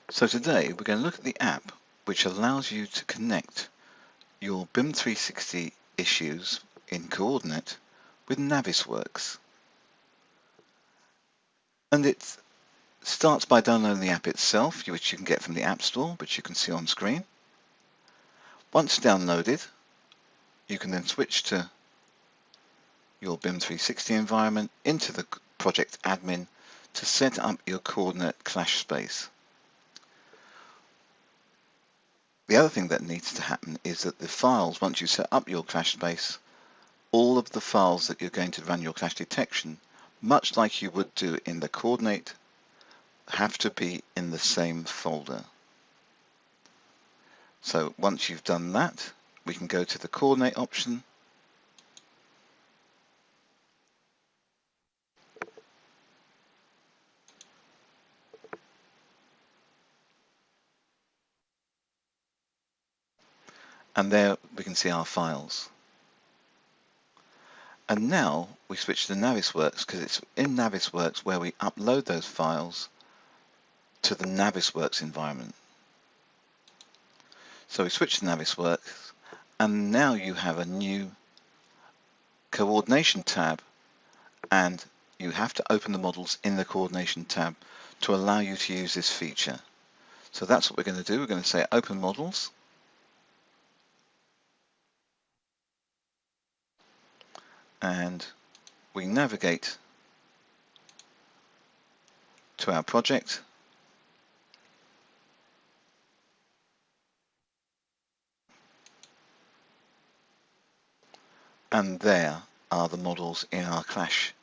So today we're going to look at the app which allows you to connect your BIM 360 issues in Coordinate with Navisworks. And it starts by downloading the app itself, which you can get from the App Store, which you can see on screen. Once downloaded, you can then switch to your BIM 360 environment into the project admin to set up your Coordinate clash space. The other thing that needs to happen is that the files, once you set up your clash space, all of the files that you're going to run your clash detection, much like you would do in the Coordinate, have to be in the same folder. So once you've done that, we can go to the Coordinate option, and there we can see our files. And now we switch to Navisworks because it's in Navisworks where we upload those files to the Navisworks environment. So we switch to Navisworks, and now you have a new coordination tab, and you have to open the models in the coordination tab to allow you to use this feature. So that's what we're going to do. We're going to say open models, and we navigate to our project, and there are the models in our clash.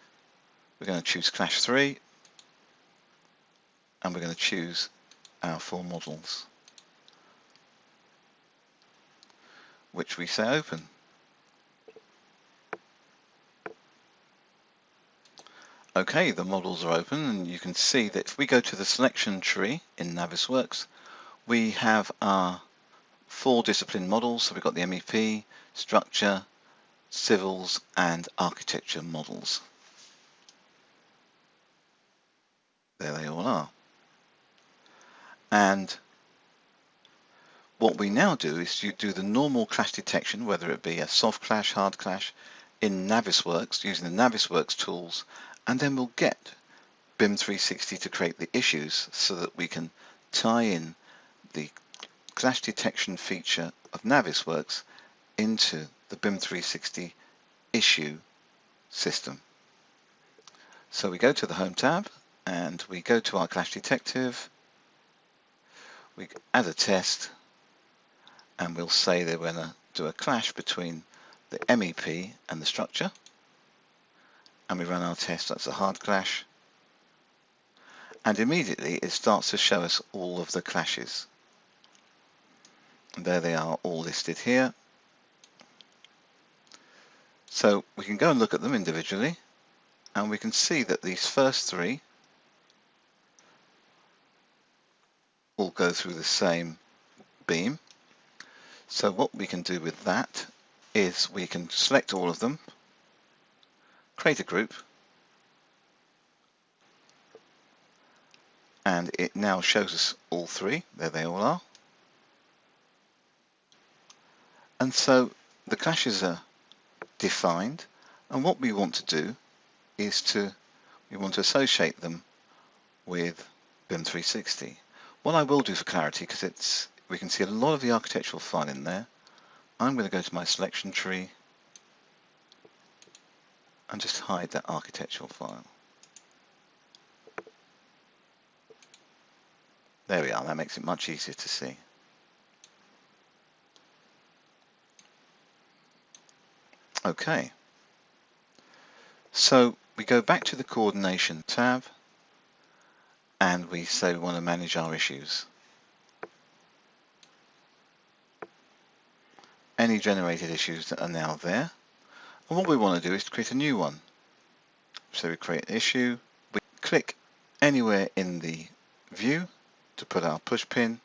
We're going to choose clash 3, and we're going to choose our 4 models, which we say open. Okay, the models are open, and you can see that if we go to the selection tree in Navisworks, we have our 4 discipline models. So we've got the MEP, structure, civils, and architecture models. There they all are. And what we now do is you do the normal clash detection, whether it be a soft clash, hard clash, in Navisworks, using the Navisworks tools, and then we'll get BIM 360 to create the issues so that we can tie in the clash detection feature of Navisworks into the BIM 360 issue system. So we go to the Home tab, and we go to our clash detective, we add a test, and we'll say that we're going to do a clash between the MEP and the structure, and we run our test. That's a hard clash, and immediately it starts to show us all of the clashes. And there they are, all listed here. So we can go and look at them individually, and we can see that these first 3 all go through the same beam. So what we can do with that is we can select all of them, create a group, and it now shows us all 3. There they all are. And so the clashes are defined, and what we want to do is we want to associate them with BIM 360. What I will do for clarity, because we can see a lot of the architectural file in there, I'm going to go to my selection tree and just hide that architectural file. There we are. That makes it much easier to see. Okay, so we go back to the coordination tab, and we say we want to manage our issues. Any generated issues that are now there, and what we want to do is to create a new one. So we create an issue, we click anywhere in the view to put our push pin,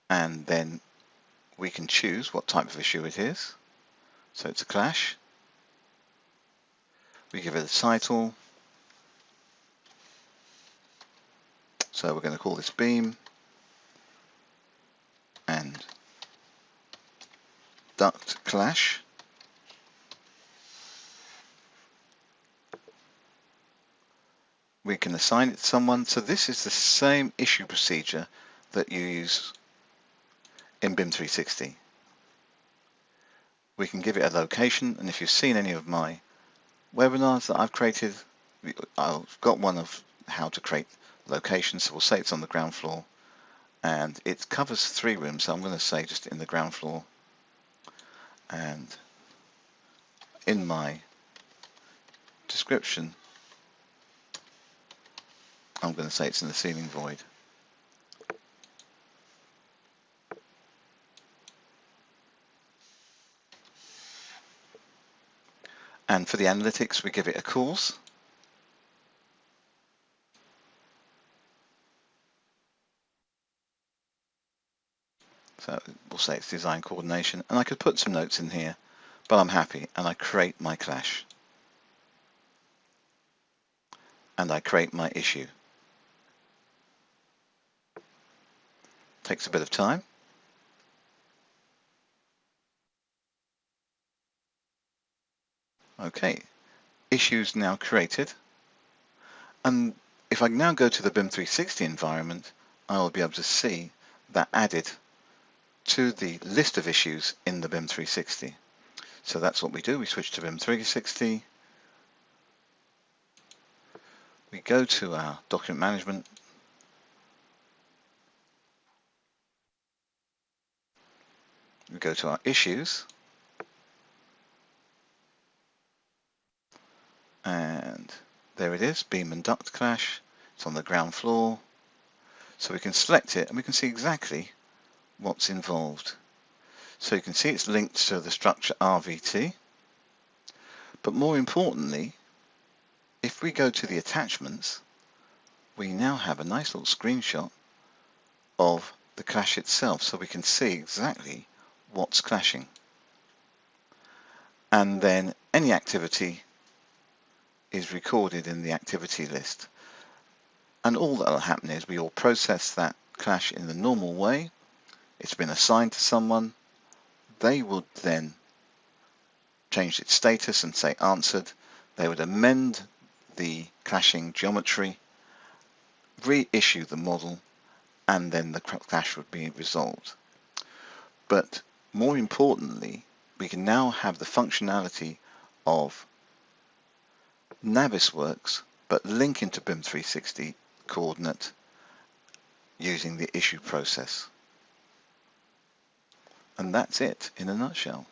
and then we can choose what type of issue it is. So it's a clash. We give it a title. So we're going to call this beam and duct clash. We can assign it to someone. So this is the same issue procedure that you use in BIM 360. We can give it a location, and if you've seen any of my webinars that I've created, I've got one of how to create locations. So we'll say it's on the ground floor, and it covers 3 rooms, so I'm going to say just in the ground floor, and in my description I'm going to say it's in the ceiling void. And for the analytics, we give it a course. So we'll say it's design coordination, and I could put some notes in here, but I'm happy, and I create my clash. And I create my issue. Takes a bit of time. Okay, issues now created. And if I now go to the BIM 360 environment, I will be able to see that added to the list of issues in the BIM 360. So that's what we do. We switch to BIM 360. We go to our document management. We go to our issues. And there it is, beam and duct clash. It's on the ground floor. So we can select it and we can see exactly what's involved. So you can see it's linked to the structure RVT. But more importantly, if we go to the attachments, we now have a nice little screenshot of the clash itself, so we can see exactly what's clashing. And then any activity is recorded in the activity list. And all that will happen is we will process that clash in the normal way. It's been assigned to someone. They would then change its status and say answered. They would amend the clashing geometry, reissue the model, and then the clash would be resolved. But more importantly, we can now have the functionality of Navisworks, but link into BIM 360 coordinate using the issue process. And that's it in a nutshell.